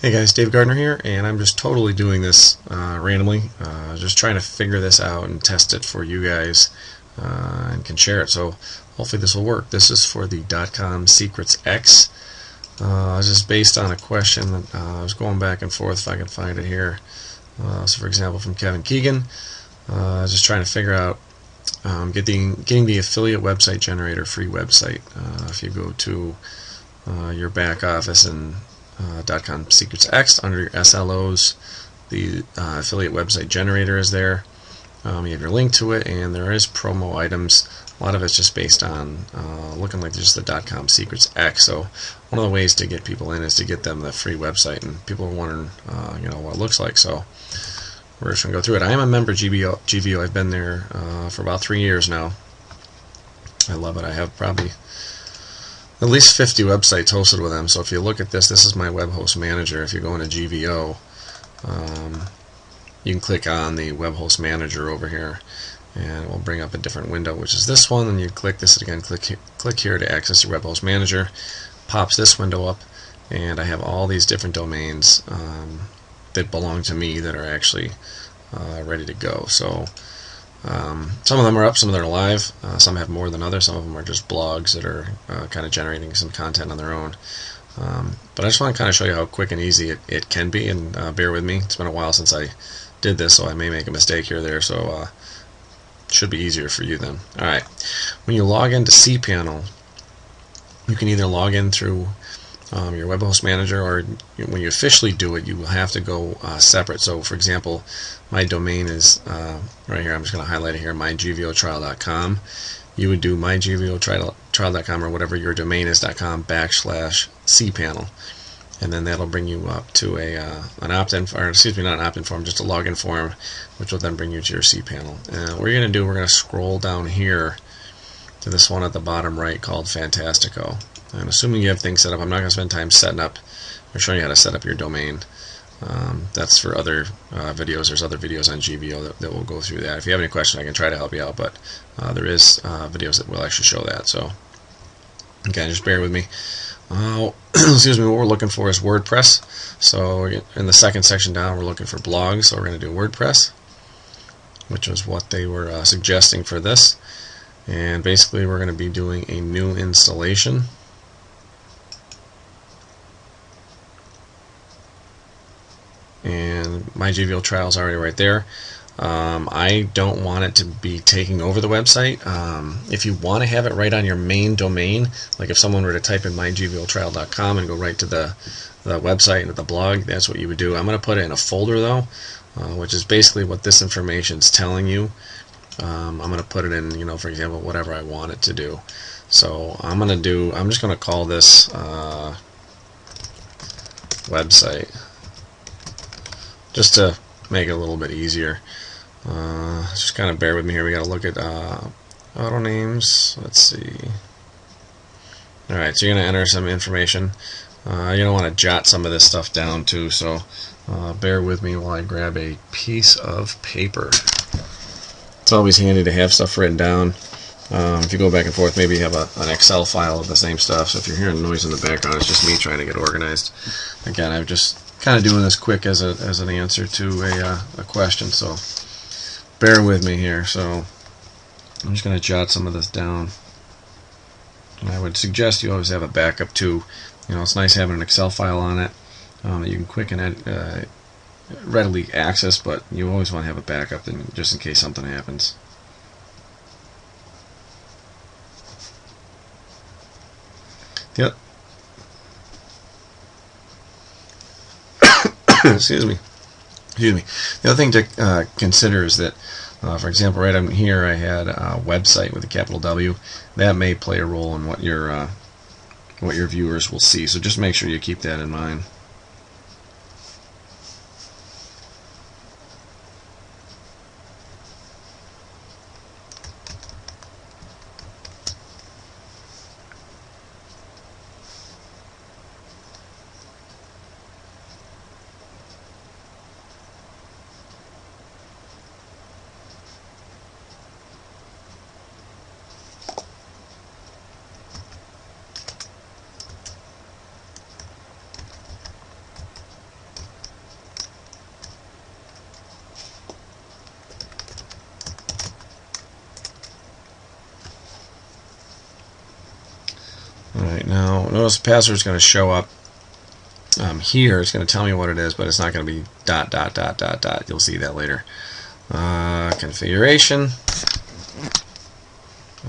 Hey guys, Dave Gardner here, and I'm just totally doing this randomly, just trying to figure this out and test it for you guys and can share it. So hopefully this will work. This is for the .com Secrets X. This is based on a question that I was going back and forth if I can find it here. So for example, from Kevin Keegan, just trying to figure out getting the affiliate website generator free website. If you go to your back office and .com Secrets X under your SLOs, the affiliate website generator is there. You have your link to it, and there is promo items. A lot of it's just based on looking like just the .com Secrets X. So one of the ways to get people in is to get them the free website, and people are wondering, what it looks like. So we're just gonna go through it. I am a member of GVO. I've been there for about 3 years now. I love it. I have probably at least 50 websites hosted with them. So if you look at this is my web host manager. If you go into GVO, you can click on the web host manager over here, and it will bring up a different window, which is this one. And you click this again. Click here to access your web host manager. Pops this window up, and I have all these different domains that belong to me that are actually ready to go. So some of them are up, some of them are live, some have more than others, some of them are just blogs that are kind of generating some content on their own. But I just want to kind of show you how quick and easy it can be, and bear with me. It's been a while since I did this, so I may make a mistake here or there, so it should be easier for you then. Alright, when you log into cPanel, you can either log in through your web host manager, or when you officially do it, you will have to go separate. So for example, my domain is right here. I'm just going to highlight it here, mygvotrial.com. You would do mygvotrial.com or whatever your domain is .com /cPanel, and then that'll bring you up to an opt-in, or excuse me, not an opt-in form, just a login form, which will then bring you to your cPanel. And what you're going to do, we're going to scroll down here to this one at the bottom right called Fantastico. And assuming you have things set up, I'm not going to spend time setting up or showing you how to set up your domain. That's for other videos. There's other videos on GVO that will go through that. If you have any questions, I can try to help you out, but there is videos that will actually show that. So again, just bear with me. Excuse me. What we're looking for is WordPress. So in the second section down, we're looking for blogs. So we're going to do WordPress, which is what they were suggesting for this. And basically, we're going to be doing a new installation. And my GVO trial is already right there. I don't want it to be taking over the website. If you want to have it right on your main domain, like if someone were to type in mygvotrial.com and go right to the website and to the blog, that's what you would do. I'm going to put it in a folder though, which is basically what this information is telling you. I'm going to put it in, for example, whatever I want it to do. So I'm just going to call this website, just to make it a little bit easier. Just kind of bear with me here. We got to look at auto names. Let's see. Alright, so you're going to enter some information. You're going to want to jot some of this stuff down too, so bear with me while I grab a piece of paper. It's always handy to have stuff written down. If you go back and forth, maybe you have an Excel file of the same stuff. So if you're hearing noise in the background, it's just me trying to get organized. Again, I'm just kind of doing this quick as an answer to a question, so bear with me here. So I'm just going to jot some of this down. And I would suggest you always have a backup too. It's nice having an Excel file on it that you can quick and readily access, but you always want to have a backup just in case something happens. Yep. Excuse me. The other thing to consider is that, for example, right on here I had a website with a capital W. That may play a role in what your viewers will see. So just make sure you keep that in mind. notice the password is going to show up here. It's going to tell me what it is, but it's not going to be ... You'll see that later. Configuration.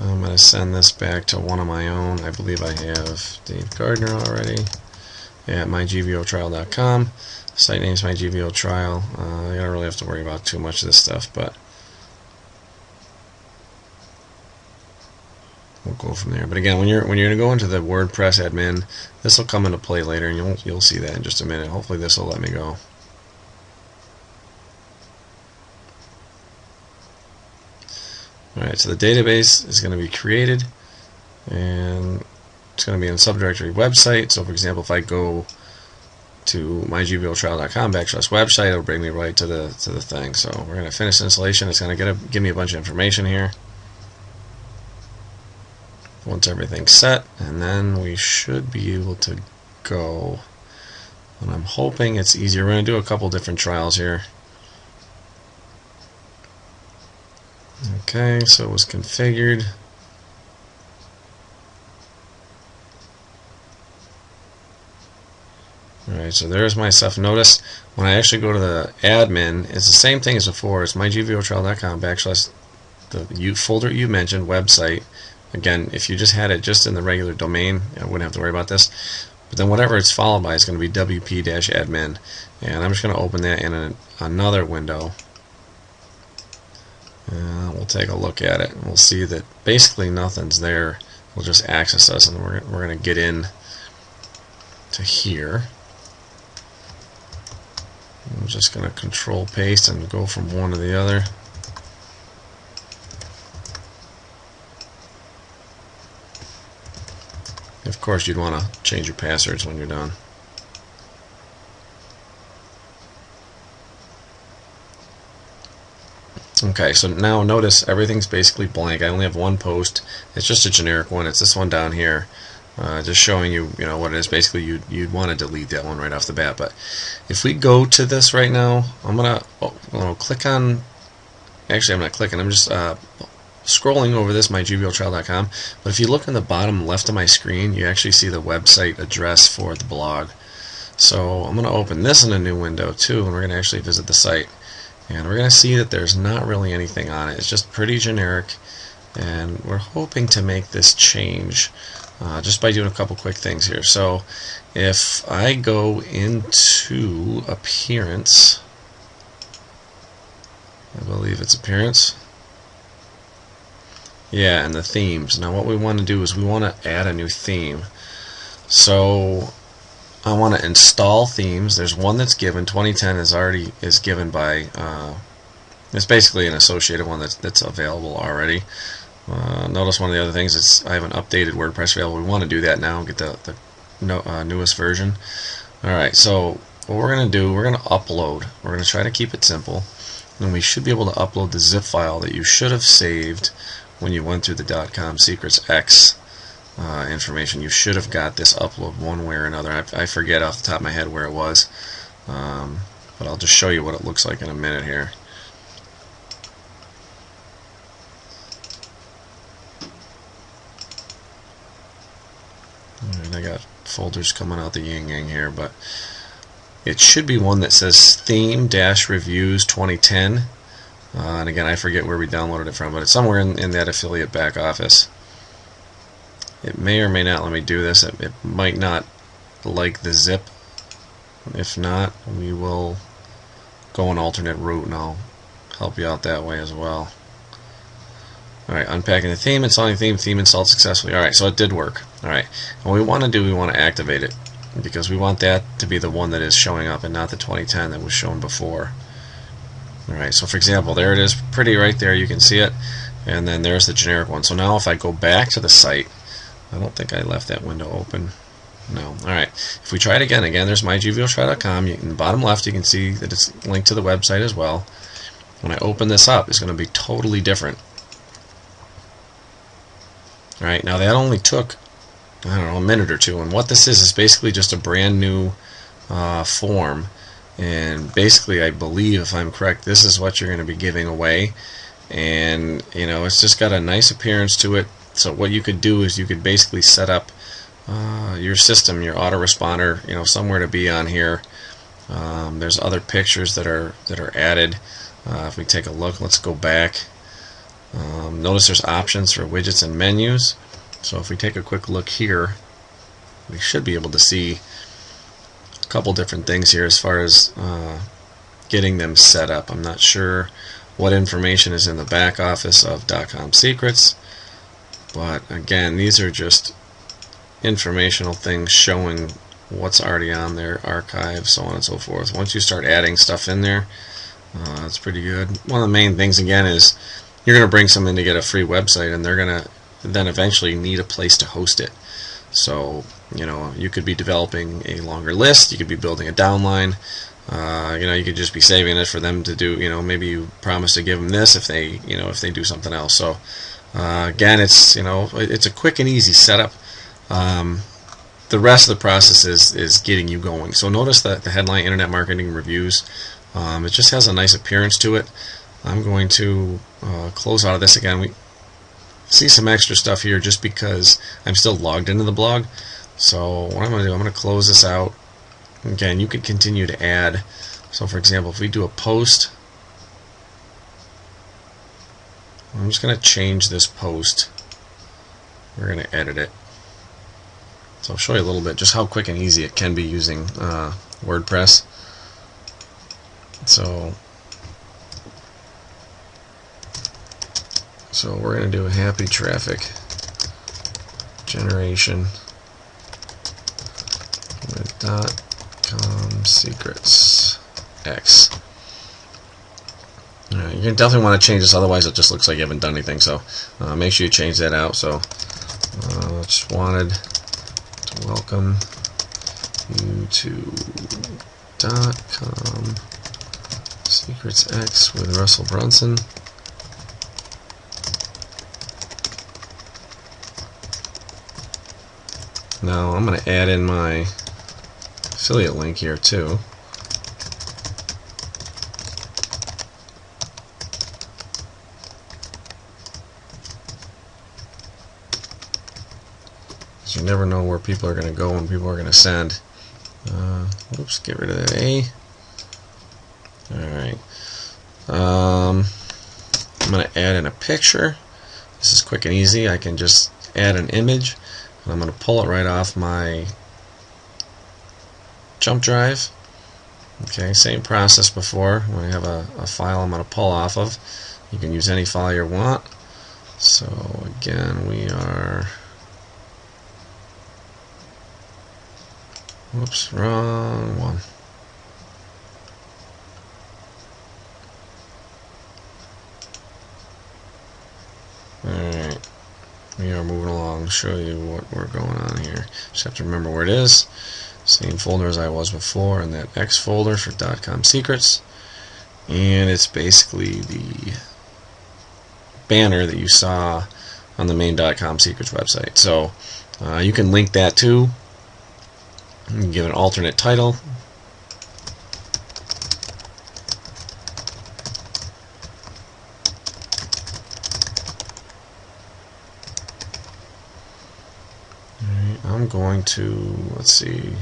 I'm going to send this back to one of my own. I believe I have Dave Gardner already at mygvotrial.com. Site name is mygvotrial. I don't really have to worry about too much of this stuff, but we'll go from there. But again, when you're going to go into the WordPress admin, this will come into play later, and you'll see that in just a minute. Hopefully, this will let me go. All right, so the database is going to be created, and it's going to be in subdirectory website. So, for example, if I go to mygvotrial.com/website, it'll bring me right to the thing. So we're going to finish installation. It's going to give me a bunch of information here. Once everything's set, and then we should be able to go. And I'm hoping it's easier. We're going to do a couple different trials here. Okay, so it was configured. Alright, so there's my stuff. Notice when I actually go to the admin, it's the same thing as before. It's mygvotrial.com / the folder you mentioned, website. Again, if you just had it just in the regular domain, I wouldn't have to worry about this. But then whatever it's followed by is going to be wp-admin. And I'm just going to open that in another window. We'll take a look at it, and we'll see that basically nothing's there. We'll just access us, and we're going to get in to here. I'm just going to control paste and go from one to the other. Of course, you'd want to change your passwords when you're done. Okay, so now notice everything's basically blank. I only have one post. It's just a generic one. It's this one down here, just showing you, what it is. Basically, you'd want to delete that one right off the bat. But if we go to this right now, I'm gonna click on. Actually, I'm not clicking. I'm just scrolling over this mygvotrial.com. But if you look in the bottom left of my screen, you actually see the website address for the blog. So I'm going to open this in a new window too, and we're going to actually visit the site. And we're going to see that there's not really anything on it. It's just pretty generic, and we're hoping to make this change just by doing a couple quick things here. So if I go into Appearance, I believe it's Appearance. Yeah, and the themes. Now what we want to do is we want to add a new theme. So I want to install themes. There's one that's given. 2010 is given by. It's basically an associated one that's available already. Notice one of the other things is I have an updated WordPress available. We want to do that now and get the newest version. All right. So what we're going to do, we're going to upload. We're going to try to keep it simple, and we should be able to upload the zip file that you should have saved when you went through the .com secrets X information. You should have got this upload one way or another. I forget off the top of my head where it was, but I'll just show you what it looks like in a minute here. Alright, I got folders coming out the yin-yang here, but it should be one that says theme-reviews 2010. And again, I forget where we downloaded it from, but it's somewhere in that affiliate back office. It may or may not let me do this. It might not like the zip. If not, we will go an alternate route, and I'll help you out that way as well. Alright, unpacking the theme, installing the theme installed successfully. Alright, so it did work. Alright, what we want to do, we want to activate it, because we want that to be the one that is showing up and not the 2010 that was shown before. Alright, so for example, there it is, pretty right there, you can see it, and then there's the generic one. So now if I go back to the site, I don't think I left that window open. No. Alright, if we try it again, there's mygvotrial.com. In the bottom left, you can see that it's linked to the website as well. When I open this up, it's going to be totally different. Alright, now that only took, I don't know, a minute or two, and what this is basically just a brand new form. And basically, I believe, if I'm correct, this is what you're going to be giving away. And it's just got a nice appearance to it. So what you could do is you could basically set up your system, your autoresponder, somewhere to be on here. There's other pictures that are added. If we take a look, let's go back. Notice there's options for widgets and menus. So if we take a quick look here, we should be able to see a couple different things here as far as getting them set up. I'm not sure what information is in the back office of .com Secrets, but again, these are just informational things showing what's already on there, archive, so on and so forth. Once you start adding stuff in there, it's pretty good. One of the main things again is you're going to bring someone to get a free website, and they're going to then eventually need a place to host it. So you could be developing a longer list, you could be building a downline, you could just be saving it for them to do. Maybe you promise to give them this if they do something else. So again, it's a quick and easy setup. The rest of the process is getting you going. So notice that the headline, Internet Marketing Reviews, it just has a nice appearance to it. I'm going to close out of this again. We see some extra stuff here just because I'm still logged into the blog. So what I'm going to do, I'm going to close this out. Again, you can continue to add. So for example, if we do a post, I'm just going to change this post. We're going to edit it. So I'll show you a little bit just how quick and easy it can be using WordPress. So we're going to do a happy traffic generation with .com Secrets X. Alright, you definitely want to change this, otherwise it just looks like you haven't done anything. So make sure you change that out. So just wanted to welcome you to .com Secrets X with Russell Brunson. Now I'm going to add in my affiliate link here too. You never know where people are going to go and people are going to send. Oops, get rid of that A. Alright. I'm going to add in a picture. This is quick and easy. I can just add an image, and I'm going to pull it right off my jump drive. Okay, same process before. When I have a file I'm going to pull off of, you can use any file you want. So again, we are... Whoops, wrong one. Alright, we are moving along. I'll show you what we're going on here. Just have to remember where it is. Same folder as I was before in that X folder for .com Secrets. And it's basically the banner that you saw on the main .com Secrets website. So you can link that too. You can give it an alternate title. Alright, I'm going to, let's see,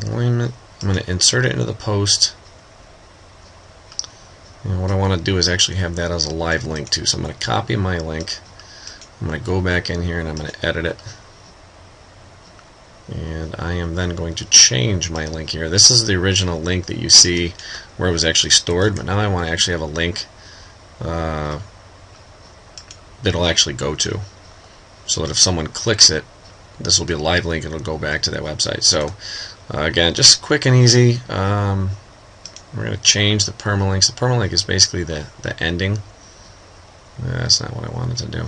alignment. I'm going to insert it into the post. And what I want to do is actually have that as a live link too. So I'm going to copy my link. I'm going to go back in here and I'm going to edit it. And I am then going to change my link here. This is the original link that you see where it was actually stored, but now I want to actually have a link that it'll actually go to, so that if someone clicks it, this will be a live link and it'll go back to that website. So again, just quick and easy. We're going to change the permalinks. The permalink is basically the ending. That's not what I wanted to do.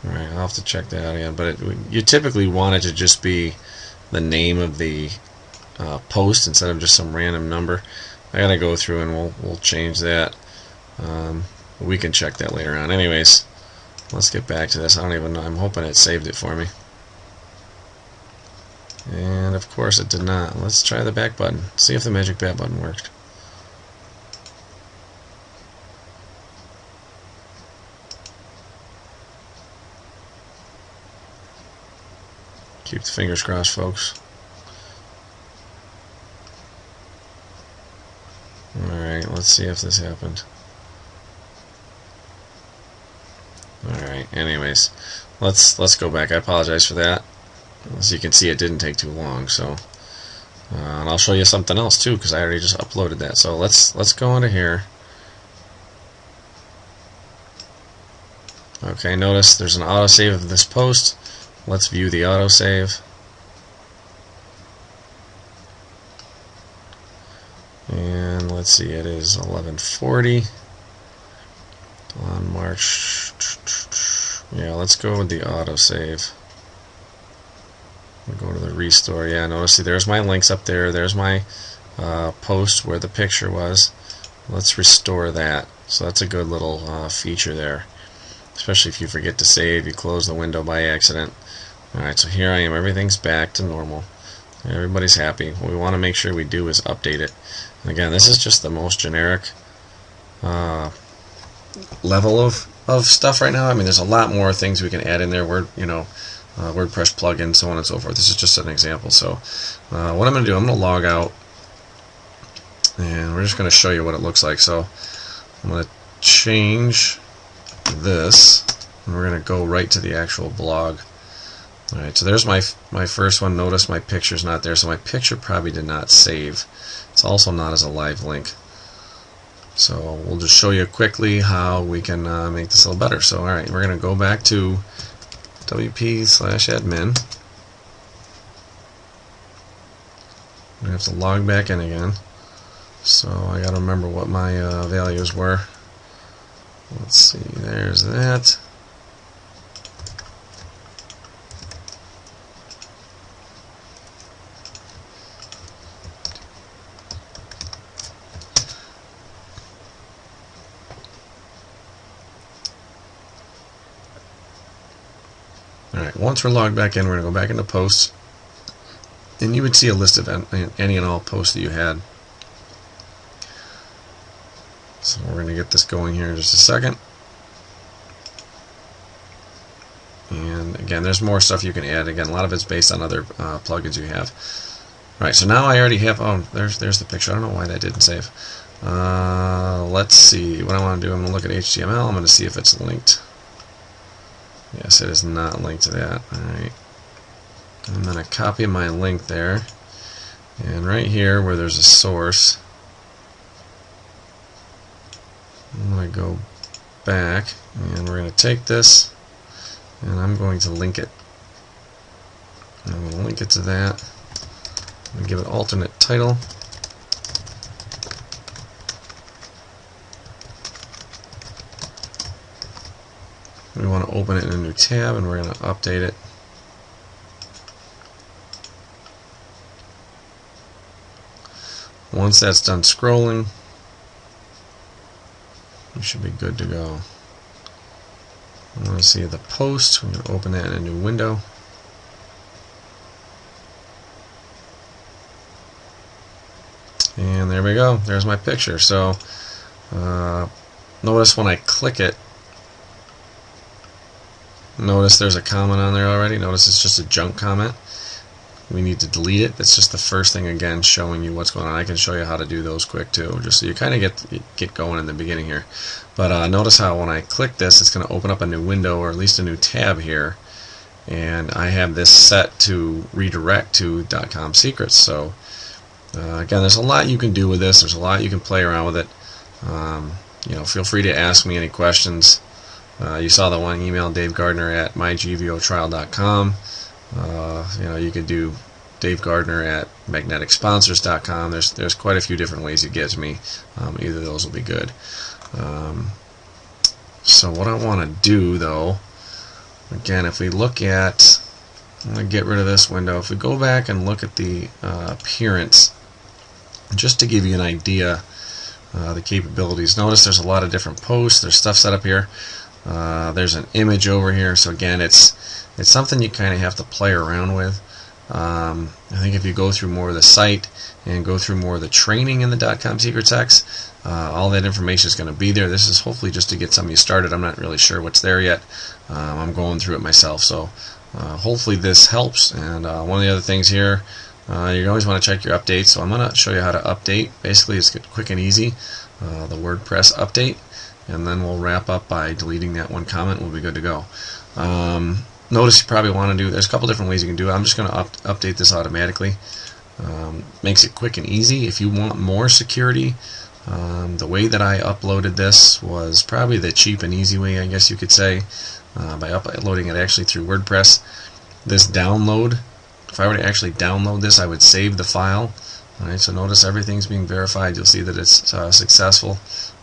Alright, I'll have to check that out again, but you typically want it to just be the name of the post instead of just some random number. I gotta go through and we'll change that. We can check that later on. Anyways, let's get back to this. I don't even know. I'm hoping it saved it for me. And of course it did not. Let's try the back button. See if the magic back button worked. Keep the fingers crossed, folks. Alright, let's see if this happened. Alright, anyways, let's go back. I apologize for that. As you can see, it didn't take too long, so and I'll show you something else too, because I already just uploaded that. So let's go into here. Okay, notice there's an autosave of this post. Let's view the autosave. And let's see, it is 11:40 on March. Yeah, let's go with the autosave. We'll go to the restore. Yeah, notice, see, there's my links up there. There's my post where the picture was. Let's restore that. So that's a good little feature there, especially if you forget to save, you close the window by accident. Alright, so here I am. Everything's back to normal. Everybody's happy. What we want to make sure we do is update it. And again, this is just the most generic level of stuff right now. I mean, there's a lot more things we can add in there. WordPress plugins, so on and so forth. This is just an example. So what I'm going to do, I'm going to log out, and we're just going to show you what it looks like. So I'm going to change this, and we're going to go right to the actual blog. Alright, so there's my first one. Notice my picture's not there, so my picture probably did not save. It's also not as a live link. So we'll just show you quickly how we can make this a little better. So alright, we're going to go back to wp/admin. I'm going to have to log back in again. So I got to remember what my values were. Let's see, there's that. Alright, once we're logged back in, we're going to go back into posts, and you would see a list of any and all posts that you had. So we're going to get this going here in just a second. And again, there's more stuff you can add. Again, a lot of it's based on other plugins you have. Alright, so now I already have, oh, there's the picture. I don't know why that didn't save. Let's see, what I want to do, I'm going to look at HTML, I'm going to see if it's linked. Yes, it is not linked to that. Alright. I'm going to copy my link there. And right here where there's a source, I'm going to go back, and we're going to take this, and I'm going to link it. I'm going to link it to that. I'm going to give it alternate title. We want to open it in a new tab, and we're going to update it. Once that's done scrolling, we should be good to go. I want to see the post. We're going to open that in a new window. And there we go. There's my picture. So notice when I click it, notice there's a comment on there already. Notice it's just a junk comment. We need to delete it. That's just the first thing, again, showing you what's going on. I can show you how to do those quick too, just so you kind of get going in the beginning here. But notice how when I click this, it's going to open up a new window, or at least a new tab here, and I have this set to redirect to .com secrets. So again, there's a lot you can do with this. There's a lot you can play around with it. Feel free to ask me any questions. You saw the one email, davegardner@mygvotrial.com. You could do davegardner@magneticsponsors.com. There's quite a few different ways you get to me. Either of those will be good. So what I want to do, though, again, if we look at, I'm going to get rid of this window. If we go back and look at the appearance, just to give you an idea, the capabilities. Notice there's a lot of different posts. There's stuff set up here. There's an image over here. So again, it's something you kind of have to play around with. I think if you go through more of the site and go through more of the training in the .com secret text, all that information is going to be there. This is hopefully just to get some of you started. I'm not really sure what's there yet. I'm going through it myself, so hopefully this helps. And one of the other things here, you always want to check your updates. So I'm going to show you how to update. Basically, it's quick and easy, the WordPress update. And then we'll wrap up by deleting that one comment. We'll be good to go. Notice you probably want to do, there's a couple different ways you can do it. I'm just going to update this automatically. Makes it quick and easy. If you want more security, the way that I uploaded this was probably the cheap and easy way, I guess you could say, by uploading it actually through WordPress. This download, if I were to actually download this, I would save the file. Alright, so notice everything's being verified. You'll see that it's successful.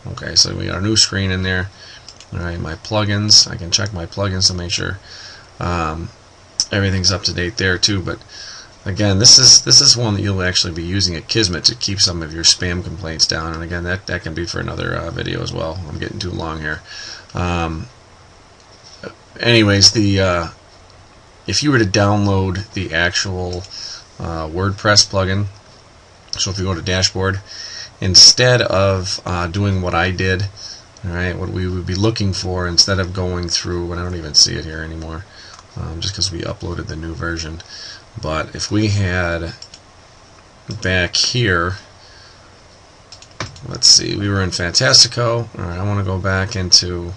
Okay, so we got a new screen in there. Alright, my plugins, I can check my plugins to make sure everything's up to date there too. But again, this is one that you'll actually be using at Kismet to keep some of your spam complaints down. And again, that can be for another video as well. I'm getting too long here. Anyways, if you were to download the actual WordPress plugin, so if you go to dashboard, instead of doing what I did, alright, what we would be looking for, instead of going through, and I don't even see it here anymore, just because we uploaded the new version. But if we had back here, let's see, we were in Fantastico. Alright, I want to go back into,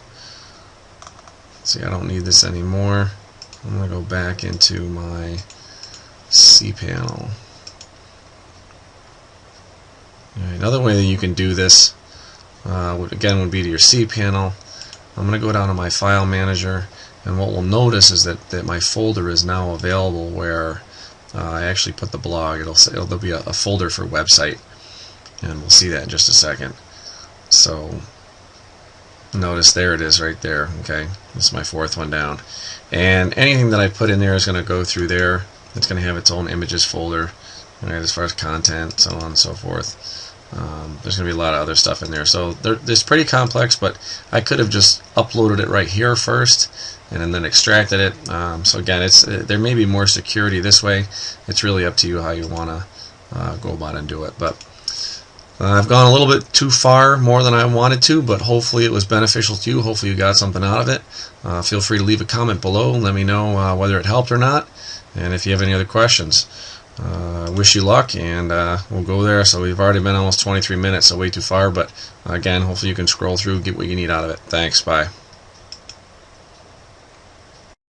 see, I don't need this anymore. I'm going to go back into my cPanel. Another way that you can do this, again, would be to your cPanel. I'm going to go down to my file manager, and what we'll notice is that my folder is now available where I actually put the blog. There'll be a folder for website, and we'll see that in just a second. So notice there it is right there. Okay, this is my fourth one down, and anything that I put in there is going to go through there. It's going to have its own images folder, right, as far as content, so on and so forth. There's going to be a lot of other stuff in there, so it's pretty complex, but I could have just uploaded it right here first and then extracted it. So again, there may be more security this way. It's really up to you how you want to go about and do it. But I've gone a little bit too far, more than I wanted to, but hopefully it was beneficial to you. Hopefully you got something out of it. Feel free to leave a comment below and let me know whether it helped or not, and if you have any other questions. Wish you luck, and we'll go there. So we've already been almost 23 minutes, so way too far, but again, hopefully you can scroll through, get what you need out of it. Thanks, bye.